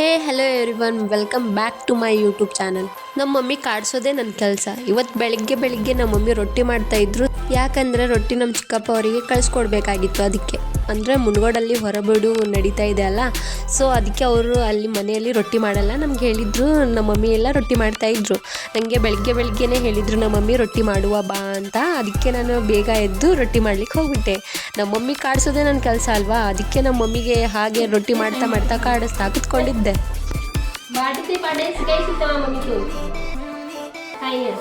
Hey hello everyone, welcome back to my YouTube channel. ನಮ್ಮ mummy ಕಾಡ್ಸೋದೇ ನನ್ನ ಕೆಲಸ. ಇವತ್ತು ಬೆಳಿಗ್ಗೆ ನಮ್ಮ ಮಮ್ಮಿ ರೊಟ್ಟಿ ಮಾಡ್ತಾಯಿದ್ರು. ಯಾಕಂದರೆ ರೊಟ್ಟಿ ನಮ್ಮ ಚಿಕ್ಕಪ್ಪ ಅವರಿಗೆ ಕಳಿಸ್ಕೊಡ್ಬೇಕಾಗಿತ್ತು. ಅದಕ್ಕೆ ಅಂದರೆ ಮುನ್ಗೋಡಲ್ಲಿ ಹೊರಬಿಡು ನಡೀತಾ ಇದೆ ಅಲ್ಲ, ಸೊ ಅದಕ್ಕೆ ಅವರು ಅಲ್ಲಿ ಮನೆಯಲ್ಲಿ ರೊಟ್ಟಿ ಮಾಡಲ್ಲ. ನಮ್ಗೆ ಹೇಳಿದರು, ನಮ್ಮ ಮಮ್ಮಿ ಎಲ್ಲ ರೊಟ್ಟಿ ಮಾಡ್ತಾಯಿದ್ರು. ನನಗೆ ಬೆಳಿಗ್ಗೆನೇ ಹೇಳಿದರು ನಮ್ಮ ಮಮ್ಮಿ ರೊಟ್ಟಿ ಮಾಡುವ ಬಾ ಅಂತ. ಅದಕ್ಕೆ ನಾನು ಬೇಗ ಎದ್ದು ರೊಟ್ಟಿ ಮಾಡ್ಲಿಕ್ಕೆ ಹೋಗ್ಬಿಟ್ಟೆ. ನಮ್ಮ ಮಮ್ಮಿ ಕಾಡ್ಸೋದೇ ನನ್ನ ಕೆಲಸ ಅಲ್ವಾ, ಅದಕ್ಕೆ ನಮ್ಮ ಮಮ್ಮಿಗೆ ಹಾಗೆ ರೊಟ್ಟಿ ಮಾಡ್ತಾ ಕಾಡಿಸ್ತಾ ಕೂತ್ಕೊಂಡಿದ್ದೆ. बाटी पाडे सिखाई मम्मी को खाई है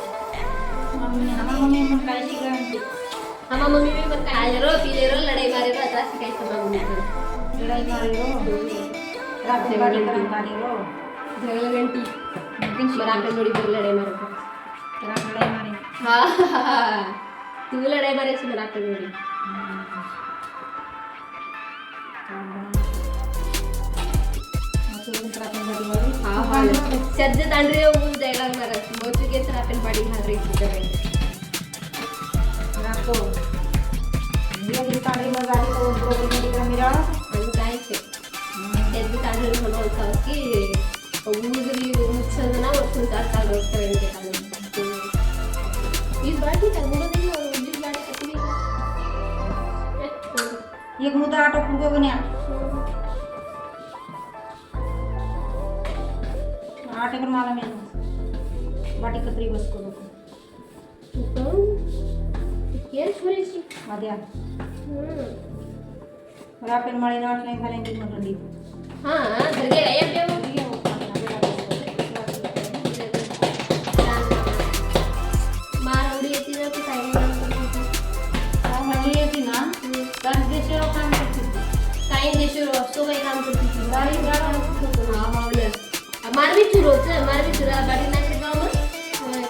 हमारा मम्मी मन काई सिखाई हमारा मम्मी भी मन खाई रो पीले रो लड़ाई मारे रो अता सिखाई हमारा मम्मी को लड़ाई मारे रो रात में बाटी कर मारे रो झगड़ा घंटी रात में थोड़ी बहुत लड़ाई मारे रात लड़ाई मारे हां तू लड़ाई मारे से रात में थोड़ी सध्या तांडरे ऊन जायला मारा मोचुगे तर आपण पाडी हादरे इकडे राखो ये दिसाडी मगाडी तो प्रोग्राम मध्ये मिरा आणि काय ते त्याची तांडरे म्हणून होता की उजरी मुच्छना वरतून चालता रोस्टर के काढून इस बाटी चांगलं नाही उजरी बाटी किती एक मुद्दा आटो पुगो बन्या आटे पर माला में बाटी कतरी बस को तो ये छोरी सी आद्या और आप माळे नाट नहीं खालेंगे मंडली हां दरगे रे ये मारवडी येती ना की काय हां म्हणजे येती ना तर देशो काम करती काय देशो असतो काय काम करती गाडी गाडा हां मावले मारवी चुरोच मारवी चुरा बाटी नाही गाव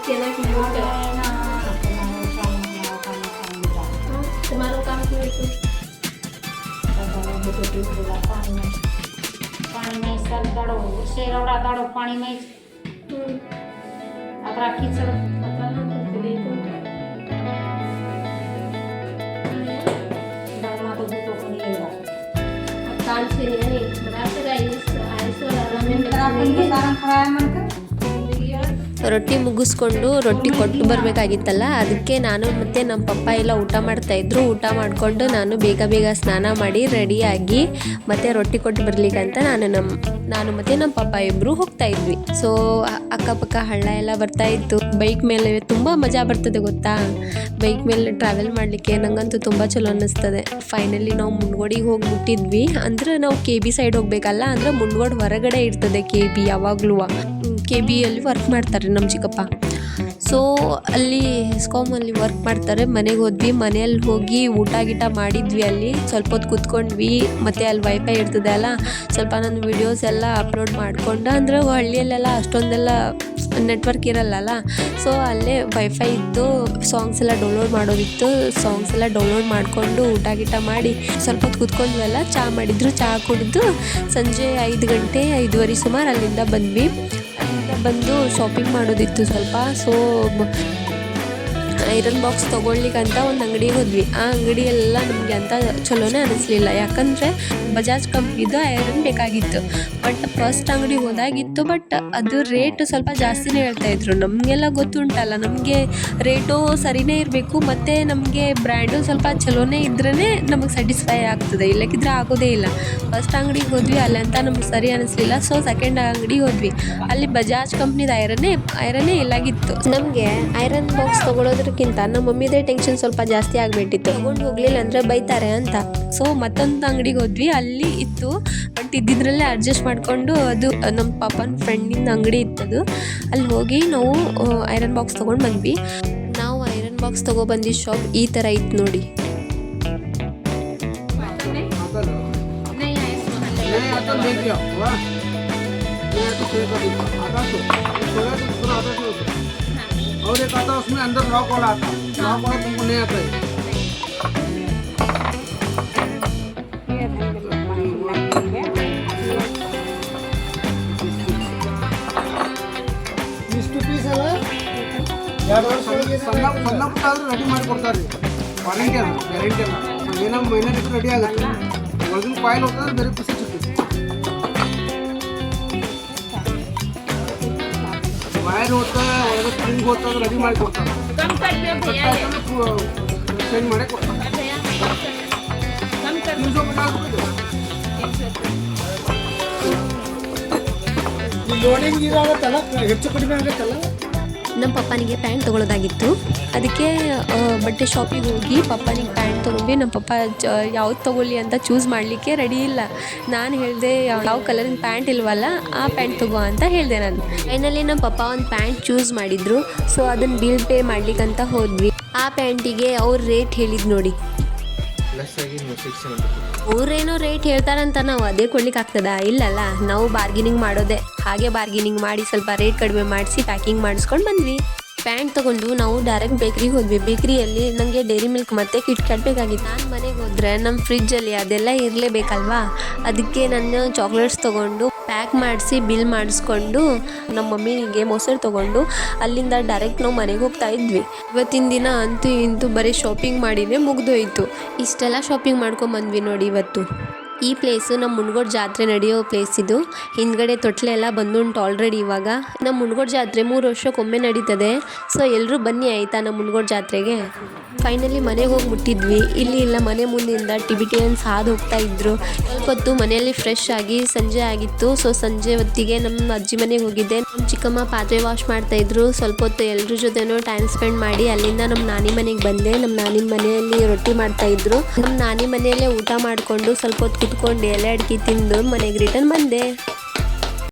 केना की मोठे ना तुम्हारो काम क्यों है पानी में सब दाड़ो शेरवड़ा दाड़ो पानी में अब राखी सब पता ना चले तो दामा तो तो नहीं है कान से नहीं रात राइस आइसो रमेन ರೊಟ್ಟಿ ಮುಗಿಸ್ಕೊಂಡು ರೊಟ್ಟಿ ಕೊಟ್ಟು ಬರಬೇಕಾಗಿತ್ತಲ್ಲ, ಅದಕ್ಕೆ ನಾನು ಮತ್ತು ನಮ್ಮ ಪಪ್ಪ ಎಲ್ಲ ಊಟ ಮಾಡ್ತಾಯಿದ್ರು. ಊಟ ಮಾಡಿಕೊಂಡು ನಾನು ಬೇಗ ಸ್ನಾನ ಮಾಡಿ ರೆಡಿಯಾಗಿ ಮತ್ತು ರೊಟ್ಟಿ ಕೊಟ್ಟು ಬರ್ಲಿಕ್ಕಂತ ನಾನು ಮತ್ತು ನಮ್ಮ ಪಪ್ಪ ಇಬ್ಬರು ಹೋಗ್ತಾಯಿದ್ವಿ. ಸೊ ಅಕ್ಕಪಕ್ಕ ಹಳ್ಳ ಎಲ್ಲ ಬರ್ತಾಯಿತ್ತು. ಬೈಕ್ ಮೇಲೆ ತುಂಬ ಮಜಾ ಬರ್ತದೆ ಗೊತ್ತಾ. ಬೈಕ್ ಮೇಲೆ ಟ್ರಾವೆಲ್ ಮಾಡಲಿಕ್ಕೆ ನನಗಂತೂ ತುಂಬ ಚಲೋ ಅನ್ನಿಸ್ತದೆ. ಫೈನಲಿ ನಾವು ಮುನ್ಗೋಡಿಗೆ ಹೋಗಿ ಮುಟ್ಟಿದ್ವಿ. ಅಂದರೆ ನಾವು KB ಸೈಡ್ ಹೋಗಬೇಕಲ್ಲ, ಅಂದರೆ ಮುನ್ಗೋಡು ಹೊರಗಡೆ ಇರ್ತದೆ KB. ಯಾವಾಗಲೂ KBಯಲ್ಲಿ ವರ್ಕ್ ಮಾಡ್ತಾರೆ ನಮ್ಮ ಚಿಕ್ಕಪ್ಪ. ಸೊ ಅಲ್ಲಿ ಹೆಸ್ಕಾಮಲ್ಲಿ ವರ್ಕ್ ಮಾಡ್ತಾರೆ. ಮನೆಗೆ ಹೋದ್ವಿ. ಮನೆಯಲ್ಲಿ ಹೋಗಿ ಊಟ ಗೀಟ ಮಾಡಿದ್ವಿ. ಅಲ್ಲಿ ಸ್ವಲ್ಪ ಹೊತ್ತು ಕೂತ್ಕೊಂಡ್ವಿ. ಮತ್ತು ಅಲ್ಲಿ ವೈಫೈ ಇರ್ತದೆ ಅಲ್ಲ, ಸ್ವಲ್ಪ ನನ್ನ ವಿಡಿಯೋಸ್ ಎಲ್ಲ ಅಪ್ಲೋಡ್ ಮಾಡ್ಕೊಂಡು, ಅಂದರೆ ಹಳ್ಳಿಯಲ್ಲೆಲ್ಲ ಅಷ್ಟೊಂದೆಲ್ಲ ನೆಟ್ವರ್ಕ್ ಇರಲ್ಲಲ್ಲ, ಸೊ ಅಲ್ಲೇ ವೈಫೈ ಇತ್ತು. ಸಾಂಗ್ಸ್ ಎಲ್ಲ ಡೌನ್ಲೋಡ್ ಮಾಡೋದಿತ್ತು. ಸಾಂಗ್ಸ್ ಎಲ್ಲ ಡೌನ್ಲೋಡ್ ಮಾಡಿಕೊಂಡು ಊಟ ಗೀಟ ಮಾಡಿ ಸ್ವಲ್ಪ ಹೊತ್ತು ಕೂತ್ಕೊಂಡ್ವಲ್ಲ. ಚಹಾ ಮಾಡಿದ್ರು. ಚಹಾ ಕುಡಿದು ಸಂಜೆ 5 ಗಂಟೆ 5:15 ಸುಮಾರು ಅಲ್ಲಿಂದ ಬಂದ್ವಿ. ಬಂದು ಶಾಪಿಂಗ್ ಮಾಡೋದಿತ್ತು ಸ್ವಲ್ಪ. ಸೊ ಐರನ್ ಬಾಕ್ಸ್ ತೊಗೊಳ್ಲಿಕ್ಕಂತ ಒಂದು ಅಂಗಡಿಗೆ ಹೋದ್ವಿ. ಆ ಅಂಗಡಿಯೆಲ್ಲ ನಮಗೆ ಅಂತ ಚಲೋನೇ ಅನ್ನಿಸ್ಲಿಲ್ಲ. ಯಾಕಂದರೆ ಬಜಾಜ್ ಕಂಪ್ನಿದು ಐರನ್ ಬೇಕಾಗಿತ್ತು. ಬಟ್ ಫಸ್ಟ್ ಅಂಗಡಿಗೆ ಹೋದಾಗಿತ್ತು. ಬಟ್ ಅದು ರೇಟು ಸ್ವಲ್ಪ ಜಾಸ್ತಿನೇ ಹೇಳ್ತಾಯಿದ್ರು. ನಮಗೆಲ್ಲ ಗೊತ್ತುಂಟಲ್ಲ, ನಮಗೆ ರೇಟು ಸರಿನೇ ಇರಬೇಕು, ಮತ್ತು ನಮಗೆ ಬ್ರ್ಯಾಂಡು ಸ್ವಲ್ಪ ಚಲೋನೇ ಇದ್ರೇ ನಮಗೆ ಸ್ಯಾಟಿಸ್ಫೈ ಆಗ್ತದೆ, ಇಲ್ಲಕ್ಕಿದ್ರೆ ಆಗೋದೇ ಇಲ್ಲ. ಫಸ್ಟ್ ಅಂಗಡಿಗೆ ಹೋದ್ವಿ, ಅಲ್ಲಂತ ನಮ್ಗೆ ಸರಿ ಅನ್ನಿಸ್ಲಿಲ್ಲ. ಸೊ ಸೆಕೆಂಡ್ ಅಂಗಡಿಗೆ ಹೋದ್ವಿ. ಅಲ್ಲಿ ಬಜಾಜ್ ಕಂಪ್ನಿದು ಐರನ್ನೇ ಇಲ್ಲಾಗಿತ್ತು. ನಮಗೆ ಐರನ್ ಬಾಕ್ಸ್ ತೊಗೊಳೋದ್ರಕ್ಕಿಂತ ನಮ್ಮ ಮಮ್ಮಿದೇ ಟೆನ್ಷನ್ ಸ್ವಲ್ಪ ಜಾಸ್ತಿ ಆಗಿಬಿಟ್ಟಿತ್ತು. ತಗೊಂಡು ಹೋಗ್ಲಿಲ್ಲ ಅಂದರೆ ಬೈತಾರೆ ಅಂತ. ಸೊ ಮತ್ತೊಂದು ಅಂಗಡಿಗೆ ಹೋದ್ವಿ. ಅಲ್ಲಿ ಇತ್ತು, ಬಟ್ ಇದ್ದಿದ್ರಲ್ಲೇ ಅಡ್ಜಸ್ಟ್ ಮಾಡಿಕೊಂಡು, ಅದು ನಮ್ಮ ಪಾಪನ ಫ್ರೆಂಡಿನ ಅಂಗಡಿ ಇತ್ತದು. ಅಲ್ಲಿ ಹೋಗಿ ನಾವು ಐರನ್ ಬಾಕ್ಸ್ ತೊಗೊಂಡು ಬಂದ್ವಿ. ನಾವು ಐರನ್ ಬಾಕ್ಸ್ ತೊಗೊಬಂದಿದ್ದ ಶಾಪ್ ಈ ಥರ ಇತ್ತು ನೋಡಿ. और एक आता उसमें अंदर लॉक वाला आता है, लॉक वाला तुमको नहीं आता है। ಸಣ್ಣ ಪುಟ್ಟ ಆದರೂ ರೆಡಿ ಮಾಡಿ ಕೊಡ್ತಾರೆ. ವಾರಂಟಿ ಅಲ್ಲ, ಗ್ಯಾರಂಟಿ ಅಲ್ಲ. ಏನೋ ಮೈನರ್ ರೆಡಿ ಆಗುತ್ತೆ. ಒಳಗಿನ ಕಾಯಿಲ್ ಹೋಗ್ತದೆ, ಬೇರೆ ಪೀಸ್ ಸಿಗ್ತದೆ. ವೈರ್ ಹೋಗ್ತಾ ಒಳಗೆ ಸ್ಪ್ರಿಂಗ್ ಹೋಗ್ತಾ ರೆಡಿ ಮಾಡಿ ಕೊಡ್ತಾರೆ ಚೇಂಜ್ ಮಾಡೇ ಕೊಡ್ತಾರೆ ಲೋಡಿಂಗ್ ಇದಾಗತ್ತಲ್ಲ ಹೆಚ್ಚು ಕಡಿಮೆ ಆಗುತ್ತಲ್ಲ. ನಮ್ಮ ಪಪ್ಪನಿಗೆ ಪ್ಯಾಂಟ್ ತೊಗೊಳೋದಾಗಿತ್ತು, ಅದಕ್ಕೆ ಬಟ್ಟೆ ಶಾಪಿಗೆ ಹೋಗಿ ಪಪ್ಪನಿಗೆ ಪ್ಯಾಂಟ್ ತೊಗೊಂಡು ನಮ್ಮ ಪಪ್ಪ ಯಾವ್ದು ತೊಗೊಳ್ಳಿ ಅಂತ ಚೂಸ್ ಮಾಡಲಿಕ್ಕೆ ರೆಡಿ ಇಲ್ಲ. ನಾನು ಹೇಳಿದೆ ಯಾವ ಕಲರಿನ ಪ್ಯಾಂಟ್ ಇಲ್ವಲ್ಲ ಆ ಪ್ಯಾಂಟ್ ತೊಗೋ ಅಂತ ಹೇಳಿದೆ ನಾನು. ಫೈನಲಿ ನಮ್ಮ ಪಪ್ಪ ಒಂದು ಪ್ಯಾಂಟ್ ಚೂಸ್ ಮಾಡಿದರು. ಸೊ ಅದನ್ನು ಬಿಲ್ ಪೇ ಮಾಡ್ಲಿಕ್ಕಂತ ಹೋದ್ವಿ. ಆ ಪ್ಯಾಂಟಿಗೆ ಅವ್ರು ರೇಟ್ ಹೇಳಿದ್ದು ನೋಡಿ, ಅವ್ರೇನೋ ರೇಟ್ ಹೇಳ್ತಾರಂತ ನಾವು ಅದೇ ಕೊಡ್ಲಿಕ್ಕೆ ಆಗ್ತದಾ? ಇಲ್ಲಲ್ಲ, ನಾವು ಬಾರ್ಗಿನಿಂಗ್ ಮಾಡೋದೆ. ಹಾಗೆ ಬಾರ್ಗಿನಿಂಗ್ ಮಾಡಿ ಸ್ವಲ್ಪ ರೇಟ್ ಕಡಿಮೆ ಮಾಡಿಸಿ ಪ್ಯಾಕಿಂಗ್ ಮಾಡಿಸ್ಕೊಂಡು ಬಂದ್ವಿ. ಪ್ಯಾಂಟ್ ತೊಗೊಂಡು ನಾವು ಡೈರೆಕ್ಟ್ ಬೇಕ್ರಿಗೆ ಹೋದ್ವಿ. ಬೇಕ್ರಿಯಲ್ಲಿ ನನಗೆ ಡೈರಿ ಮಿಲ್ಕ್ ಮತ್ತು ಕಿಟ್ಕ್ಯಾಟ್ ಬೇಕಾಗಿತ್ತು. ನಾನು ಮನೆಗೆ ಹೋದರೆ ನಮ್ಮ ಫ್ರಿಜ್ಜಲ್ಲಿ ಅದೆಲ್ಲ ಇರಲೇಬೇಕಲ್ವಾ, ಅದಕ್ಕೆ ನಾನು ಚಾಕ್ಲೇಟ್ಸ್ ತೊಗೊಂಡು ಪ್ಯಾಕ್ ಮಾಡಿಸಿ ಬಿಲ್ ಮಾಡಿಸ್ಕೊಂಡು ನಮ್ಮ ಮಮ್ಮಿನಿಗೆ ಮೊಸರು ತೊಗೊಂಡು ಅಲ್ಲಿಂದ ಡೈರೆಕ್ಟ್ ನಾವು ಮನೆಗೆ ಹೋಗ್ತಾ ಇದ್ವಿ. ಇವತ್ತಿನ ದಿನ ಅಂತೂ ಇಂತೂ ಬರೀ ಶಾಪಿಂಗ್ ಮಾಡಿನೇ ಮುಗಿದೋಯ್ತು. ಇಷ್ಟೆಲ್ಲ ಶಾಪಿಂಗ್ ಮಾಡ್ಕೊಂಬಂದ್ವಿ ನೋಡಿ ಇವತ್ತು. ಈ ಪ್ಲೇಸು ನಮ್ಮ ಮುನಗೋಡು ಜಾತ್ರೆ ನಡೆಯೋ ಪ್ಲೇಸ್ ಇದು. ಹಿಂದ್ಗಡೆ ತೊಟ್ಲೆ ಎಲ್ಲ ಬಂದುಂಟು ಆಲ್ರೆಡಿ. ಇವಾಗ ನಮ್ಮ ಮುನಗೋಡು ಜಾತ್ರೆ 3 ವರ್ಷಕ್ಕೊಮ್ಮೆ ನಡೀತದೆ. ಸೊ ಎಲ್ಲರೂ ಬನ್ನಿ ಆಯಿತಾ ನಮ್ಮ ಮುನಗೋಡು ಜಾತ್ರೆಗೆ. ಫೈನಲಿ ಮನೆಗೆ ಹೋಗಿ ಮುಟ್ಟಿದ್ವಿ. ಇಲ್ಲಿ ಇಲ್ಲ ಮನೆ ಮುಂದಿಂದ ಟಿಬಿಟಿಯನ್ಸ್ ಹಾದು ಹೋಗ್ತಾ ಇದ್ರು. ಸ್ವಲ್ಪ ಹೊತ್ತು ಮನೆಯಲ್ಲಿ ಫ್ರೆಶ್ ಆಗಿ ಸಂಜೆ ಆಗಿತ್ತು. ಸೊ ಸಂಜೆ ಹೊತ್ತಿಗೆ ನಮ್ಮ ಅಜ್ಜಿ ಮನೆಗೆ ಹೋಗಿದ್ದೆ. ನಮ್ಮ ಚಿಕ್ಕಮ್ಮ ಪಾತ್ರೆ ವಾಶ್ ಮಾಡ್ತಾಯಿದ್ರು. ಸ್ವಲ್ಪ ಹೊತ್ತು ಎಲ್ಲರ ಜೊತೆನೂ ಟೈಮ್ ಸ್ಪೆಂಡ್ ಮಾಡಿ ಅಲ್ಲಿಂದ ನಮ್ಮ ನಾನಿ ಮನೆಗೆ ಬಂದೆ. ನಮ್ಮ ನಾನಿ ಮನೆಯಲ್ಲಿ ರೊಟ್ಟಿ ಮಾಡ್ತಾಯಿದ್ರು. ನಮ್ಮ ನಾನಿ ಮನೆಯಲ್ಲೇ ಊಟ ಮಾಡಿಕೊಂಡು ಸ್ವಲ್ಪ ಹೊತ್ತು ಕುತ್ಕೊಂಡು ಎಲೆ ಅಡಿಕೆ ತಿಂದು ಮನೆಗೆ ರಿಟರ್ನ್ ಬಂದೆ.